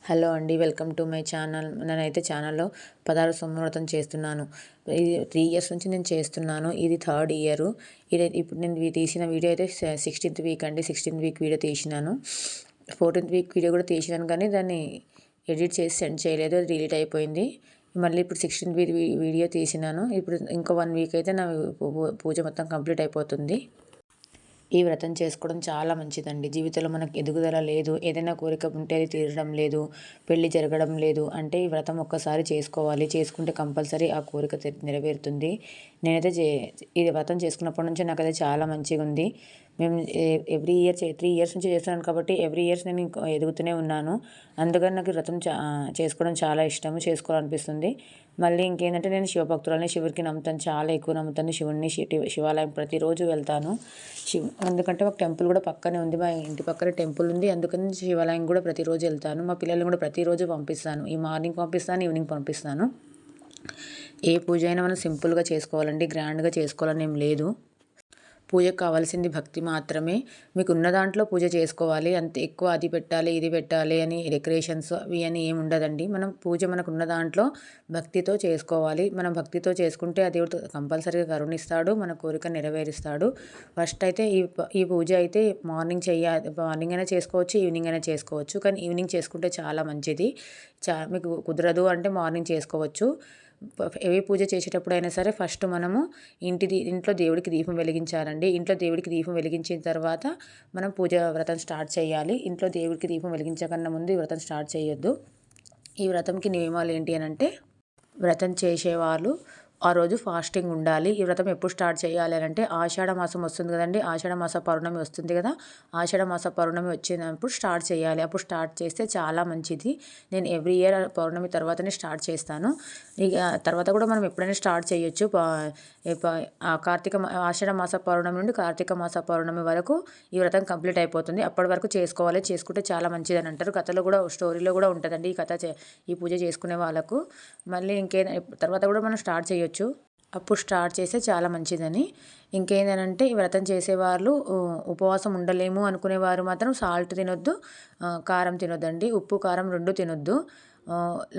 Hello అండి, welcome to my channel. నేనైతే ఛానల్లో 16 సోమవారం చేస్తున్నాను. ఇది 3 ఇయర్స్ నుంచి నేను చేస్తున్నాను. ఇది థర్డ్ ఇయర్. ఇప్పుడు నేను తీసిన వీడియో అయితే 16th వీక్ అండి. 16th వీక్ వీడియో తీసినాను. 14th వీక్ వీడియో కూడా తీసినాను, కానీ దాన్ని ఎడిట్ చేసి సెండ్ చేయలేదు, అది డిలీట్ అయిపోయింది. మళ్ళీ ఇప్పుడు 16th వీక్ వీడియో తీసినాను. ఇప్పుడు ఇంకో 1 వీక్ అయితే నా పూజ మొత్తం కంప్లీట్ అయిపోతుంది. ఈ వ్రతం చేసుకోవడం చాలా మంచిదండి. జీవితంలో మనకు ఎదుగుదల లేదు, ఏదైనా కోరిక ఉంటే అది తీరడం లేదు, పెళ్లి జరగడం లేదు అంటే ఈ వ్రతం ఒక్కసారి చేసుకోవాలి. చేసుకుంటే కంపల్సరీ ఆ కోరిక నెరవేరుతుంది. నేనైతే ఇది వ్రతం చేసుకున్నప్పటి నుంచి నాకైతే చాలా మంచిగా ఉంది. మేము ఎవ్రీ ఇయర్ 3 ఇయర్స్ నుంచి చేస్తున్నాను కాబట్టి ఎవ్రీ ఇయర్స్ నేను ఎదుగుతూనే ఉన్నాను. అందుకని నాకు వ్రతం చేసుకోవడం చాలా ఇష్టము, చేసుకోవాలనిపిస్తుంది. మళ్ళీ ఇంకేంటంటే నేను శివభక్తులని, శివుడికి నమ్ముతాను, చాలా ఎక్కువ నమ్ముతాను శివుడిని. శివాలయం ప్రతిరోజు వెళ్తాను. ఎందుకంటే ఒక టెంపుల్ కూడా పక్కనే ఉంది, మా ఇంటి పక్కనే టెంపుల్ ఉంది. అందుకని శివాలయం కూడా ప్రతిరోజు వెళ్తాను. మా పిల్లల్ని కూడా ప్రతిరోజు పంపిస్తాను. ఈ మార్నింగ్ పంపిస్తాను, ఈవినింగ్ పంపిస్తాను. ఏ పూజ అయినా మనం సింపుల్గా చేసుకోవాలండి, గ్రాండ్గా చేసుకోవాలని ఏం లేదు. పూజకు కావాల్సింది భక్తి మాత్రమే. మీకు ఉన్న దాంట్లో పూజ చేసుకోవాలి, అంతే. ఎక్కువ అది పెట్టాలి, ఇది పెట్టాలి అని డెకరేషన్స్ అవి అని ఏమి ఉండదండి. మనం పూజ మనకున్న దాంట్లో భక్తితో చేసుకోవాలి. మనం భక్తితో చేసుకుంటే ఆ దేవుడు కంపల్సరీగా కరుణిస్తాడు, మన కోరిక నెరవేరుస్తాడు. ఫస్ట్ అయితే ఈ పూజ అయితే మార్నింగ్ మార్నింగ్ అయినా చేసుకోవచ్చు, ఈవినింగ్ అయినా చేసుకోవచ్చు. కానీ ఈవినింగ్ చేసుకుంటే చాలా మంచిది. మీకు కుదరదు అంటే మార్నింగ్ చేసుకోవచ్చు. ఏ పూజ చేసేటప్పుడు అయినా సరే ఫస్ట్ మనము ఇంట్లో దేవుడికి దీపం వెలిగించాలండి. ఇంట్లో దేవుడికి దీపం వెలిగించిన తర్వాత మనం వ్రతం స్టార్ట్ చేయాలి. ఇంట్లో దేవుడికి దీపం వెలిగించకన్నా ముందు ఈ వ్రతం స్టార్ట్ చేయొద్దు. ఈ వ్రతంకి నియమాలు ఏంటి అని అంటే, వ్రతం చేసేవాళ్ళు ఆ రోజు ఫాస్టింగ్ ఉండాలి. ఈ వ్రతం ఎప్పుడు స్టార్ట్ చేయాలి అని అంటే, ఆషాఢ మాసం వస్తుంది కదండి, ఆషాఢ మాస పౌర్ణమి వస్తుంది కదా, ఆషాఢ మాస పౌర్ణమి వచ్చినప్పుడు స్టార్ట్ చేయాలి. అప్పుడు స్టార్ట్ చేస్తే చాలా మంచిది. నేను ఎవ్రీ ఇయర్ పౌర్ణమి తర్వాతనే స్టార్ట్ చేస్తాను. ఇక తర్వాత కూడా మనం ఎప్పుడైనా స్టార్ట్ చేయొచ్చు. ఆషాఢ మాస పౌర్ణమి నుండి కార్తీక మాస పౌర్ణమి వరకు ఈ వ్రతం కంప్లీట్ అయిపోతుంది. అప్పటి వరకు చేసుకోవాలి. చేసుకుంటే చాలా మంచిదని అంటారు. కథలో కూడా, స్టోరీలో కూడా ఉంటుందండి ఈ కథ, ఈ పూజ చేసుకునే వాళ్ళకు. మళ్ళీ తర్వాత కూడా మనం స్టార్ట్ చేయొచ్చు. అప్పుడు స్టార్ట్ చేస్తే చాలా మంచిదని. ఇంకేంటంటే ఈ వ్రతం చేసేవాళ్ళు ఉపవాసం ఉండలేము అనుకునేవారు మాత్రం సాల్ట్ తినొద్దు, కారం తినొద్దండి. ఉప్పు కారం 2 తినొద్దు.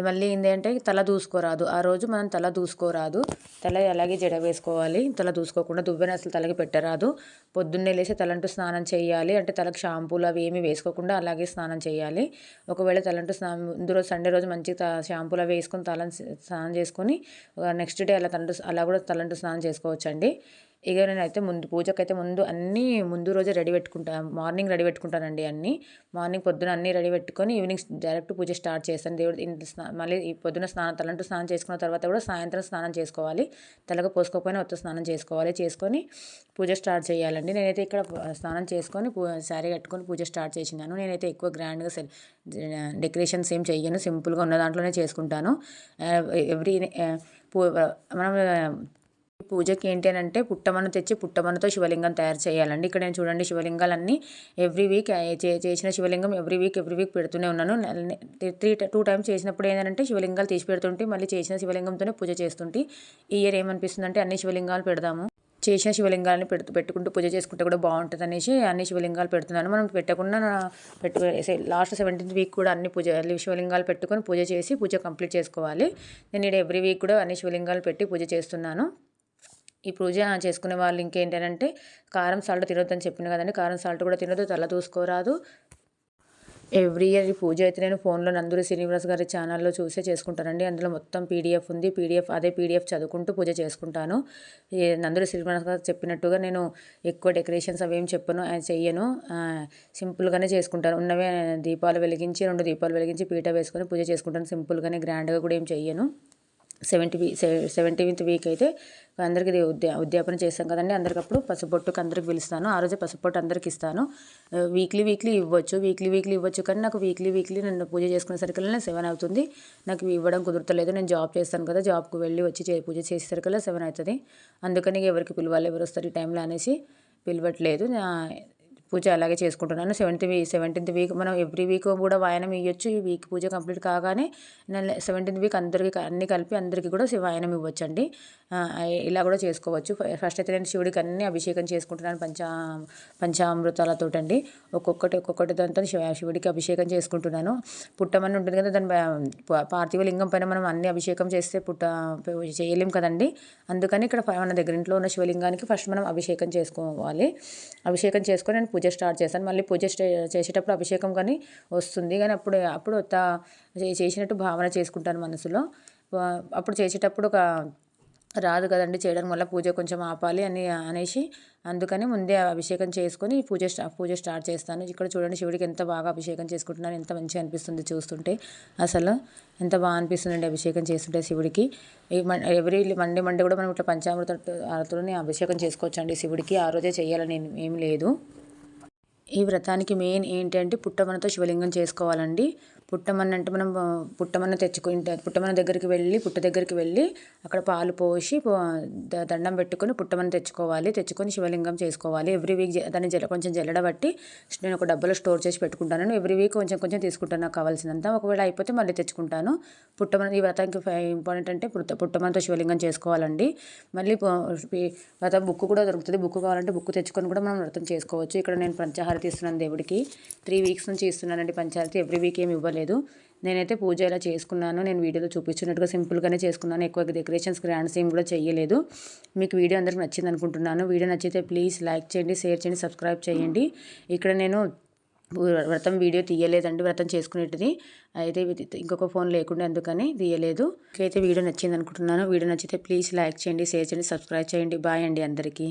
మళ్ళీ ఏంటంటే తల దూసుకోరాదు. ఆ రోజు మనం తల దూసుకోరాదు. తల అలాగే జడ వేసుకోవాలి. తల దూసుకోకుండా దువ్వెన అసలు తలకి పెట్టరాదు. పొద్దున్నే లేచి తలంటూ స్నానం చేయాలి. అంటే తలకు షాంపూలు అవి ఏమి వేసుకోకుండా అలాగే స్నానం చేయాలి. ఒకవేళ తలంటూ స్నానం ముందు రోజు సండే రోజు మంచిగా షాంపూలు అవి వేసుకొని స్నానం చేసుకొని నెక్స్ట్ డే అలా కూడా తలంటూ స్నానం చేసుకోవచ్చండి. ఇక నేనైతే పూజకైతే ముందు రోజే రెడీ పెట్టుకుంటాను. మార్నింగ్ రెడీ పెట్టుకుంటానండి అన్నీ. మార్నింగ్ పొద్దున అన్నీ రెడీ పెట్టుకొని ఈవినింగ్ డైరెక్ట్ పూజ స్టార్ట్ చేస్తాను. దేవుడి మళ్ళీ ఈ పొద్దున తలంటూ స్నానం చేసుకున్న తర్వాత కూడా సాయంత్రం స్నానం చేసుకోవాలి. తలకు పోసుకోకపోయినా ఒత్త స్నానం చేసుకోవాలి. చేసుకొని పూజ స్టార్ట్ చేయాలండి. నేనైతే ఇక్కడ స్నానం చేసుకొని శారీ కట్టుకొని పూజ స్టార్ట్ చేసినాను. నేనైతే ఎక్కువ గ్రాండ్గా డెకరేషన్స్ ఏం చెయ్యను, సింపుల్గా ఉన్న దాంట్లోనే చేసుకుంటాను. మనం పూజకి ఏంటి అని అంటే పుట్టమన్ను తెచ్చి పుట్టమన్నుతో శివలింగం తయారు చేయాలండి. ఇక్కడ నేను చూడండి శివలింగాలన్నీ ఎవ్రీ వీక్ చేసిన శివలింగం ఎవ్రీ వీక్ పెడుతూనే ఉన్నాను. 2 టైమ్స్ చేసినప్పుడు ఏంటంటే శివలింగాలు తీసి పెడుతుంటే మళ్ళీ చేసిన శివలింగంతోనే పూజ చేస్తుంటే, ఈ ఇయర్ ఏమనిపిస్తుంది అంటే అన్ని శివలింగాలు పెడదాము, చేసిన శివలింగాలని పెట్టుకుంటూ పూజ చేసుకుంటే కూడా బాగుంటుంది అనేసి అన్ని శివలింగాలు పెడుతున్నాను. మనం పెట్టకుండా లాస్ట్ 17th వీక్ కూడా అన్ని శివలింగాలు పెట్టుకొని పూజ చేసి పూజ కంప్లీట్ చేసుకోవాలి. నేను ఇక్కడ ఎవ్రీ వీక్ కూడా అన్ని శివలింగాలు పెట్టి పూజ చేస్తున్నాను. ఈ పూజ చేసుకునే వాళ్ళు ఇంకేంటంటే కారం సాల్ట్ తినొద్దని చెప్పిన కదండి, కారం సాల్ట్ కూడా తినొద్దు, తల దూసుకోరాదు. ఎవ్రీ ఇయర్ ఈ పూజ అయితే నేను ఫోన్లో నందూరి శ్రీనివాస్ గారి ఛానల్లో చూసే చేసుకుంటానండి. అందులో మొత్తం పీడిఎఫ్ ఉంది. అదే పీడిఎఫ్ చదువుకుంటూ పూజ చేసుకుంటాను. నందూరి శ్రీనివాస్ గారు చెప్పినట్టుగా నేను ఎక్కువ డెకరేషన్స్ అవేం చెప్పను, చెయ్యను. సింపుల్గానే చేసుకుంటాను. ఉన్నవే దీపాలు వెలిగించి 2 దీపాలు వెలిగించి పీట వేసుకొని పూజ చేసుకుంటాను. సింపుల్గానే, గ్రాండ్గా కూడా ఏం చెయ్యను. 17th వీక్ అయితే అందరికీ ఉద్యాపన చేస్తాం కదండి, అందరికప్పుడు పసుపొట్టుకు అందరికి పిలుస్తాను. ఆ రోజే పసుపొట్టు అందరికి ఇస్తాను. వీక్లీ వీక్లీ ఇవ్వచ్చు కానీ నాకు వీక్లీ నన్ను పూజ చేసుకునేసరికల్లా 7 అవుతుంది. నాకు ఇవ్వడం కుదరతలేదు. నేను జాబ్ చేస్తాను కదా, జాబ్కి వెళ్ళి వచ్చి పూజ చేసేసరికల్లా 7 అవుతుంది. అందుకని ఎవరికి పిలవాలి, ఎవరు వస్తారు ఈ టైంలో అనేసి పిలవట్లేదు. పూజ అలాగే చేసుకుంటున్నాను. 17th వీక్ మనం ఎవ్రీ వీక్ కూడా వాయనం ఇవ్వచ్చు. ఈ వీక్ పూజ కంప్లీట్ కాగానే 17th వీక్ అందరికీ అన్నీ కలిపి అందరికీ కూడా వాయనం ఇవ్వచ్చండి. ఇలా కూడా చేసుకోవచ్చు. ఫస్ట్ అయితే నేను శివుడికి అన్ని అభిషేకం చేసుకుంటున్నాను పంచామృతాలతోటండి. ఒక్కొక్కటి దాంతో శివుడికి అభిషేకం చేసుకుంటున్నాను. పుట్టమని ఉంటుంది కదా, దాని పార్థివ లింగం పైన మనం అన్ని అభిషేకం చేస్తే చేయలేం కదండి. అందుకని ఇక్కడ మన దగ్గర ఇంట్లో ఉన్న శివలింగానికి ఫస్ట్ మనం అభిషేకం చేసుకోవాలి. అభిషేకం చేసుకొని నేను పూజ స్టార్ట్ చేస్తాను. మళ్ళీ పూజ చేసేటప్పుడు అభిషేకం కానీ వస్తుంది, కానీ అప్పుడు చేసినట్టు భావన చేసుకుంటాను మనసులో. అప్పుడు చేసేటప్పుడు రాదు కదండి చేయడం వల్ల, పూజ కొంచెం ఆపాలి అనేసి అందుకని ముందే అభిషేకం చేసుకొని పూజ స్టార్ట్ చేస్తాను. ఇక్కడ చూడండి శివుడికి ఎంత బాగా అభిషేకం చేసుకుంటున్నాను. ఎంత మంచిగా అనిపిస్తుంది చూస్తుంటే, అసలు ఎంత బాగా అనిపిస్తుందండి అభిషేకం చేస్తుంటే శివుడికి. ఎవ్రీ మండే కూడా మనం ఇట్లా పంచామృతాలతోనే అభిషేకం చేసుకోవచ్చు అండి శివుడికి. ఆ రోజే చేయాలని ఏం లేదు. ఈ వ్రతానికి మెయిన్ ఏంటంటే పుట్టమనతో శివలింగం చేసుకోవాలండి. పుట్టమన్న అంటే మనం పుట్టమన్న దగ్గరికి వెళ్ళి పుట్ట దగ్గరికి వెళ్ళి అక్కడ పాలు పోసి దండం పెట్టుకొని పుట్టమన్న తెచ్చుకొని శివలింగం చేసుకోవాలి. ఎవ్రీ వీక్ దాన్ని కొంచెం జల్లడబట్టి నేను ఒక డబ్బాలో స్టోర్ చేసి పెట్టుకుంటాను. ఎవ్రీ వీక్ కొంచెం తీసుకుంటాను నాకు కావాల్సినంత. ఒకవేళ అయిపోతే మళ్ళీ తెచ్చుకుంటాను. ఈ వ్రతానికి ఇంపార్టెంట్ అంటే పుట్టమన్నతో శివలింగం చేసుకోవాలండి. మళ్ళీ వ్రతం బుక్ కూడా దొరుకుతుంది. బుక్ కావాలంటే బుక్ తెచ్చుకొని కూడా మనం వ్రతం చేసుకోవచ్చు. ఇక్కడ నేను పంచాహారతి ఇస్తున్నాను దేవుడికి. 3 వీక్స్ నుంచి ఇస్తున్నానండి పంచాహారతి. ఎవ్రీ వీక్ ఏమి ఇవ్వలేదు. నేనైతే పూజ ఇలా చేసుకున్నాను. నేను వీడియోలో చూపించినట్టుగా సింపుల్గానే చేసుకున్నాను. ఎక్కువ డెకరేషన్స్ గ్రాండ్స్ ఏం కూడా చేయలేదు. మీకు వీడియో అందరికి నచ్చింది అనుకుంటున్నాను. వీడియో నచ్చితే ప్లీజ్ లైక్ చేయండి, షేర్ చేయండి, సబ్స్క్రైబ్ చేయండి. ఇక్కడ నేను వ్రతం వీడియో తీయలేదండి, వ్రతం చేసుకునేటిది అయితే ఇంకొక ఫోన్ లేకుండా అందుకని తీయలేదు. అయితే వీడియో నచ్చింది అనుకుంటున్నాను. వీడియో నచ్చితే ప్లీజ్ లైక్ చేయండి, షేర్ చేయండి, సబ్స్క్రైబ్ చేయండి. బాయ్ అండి అందరికీ.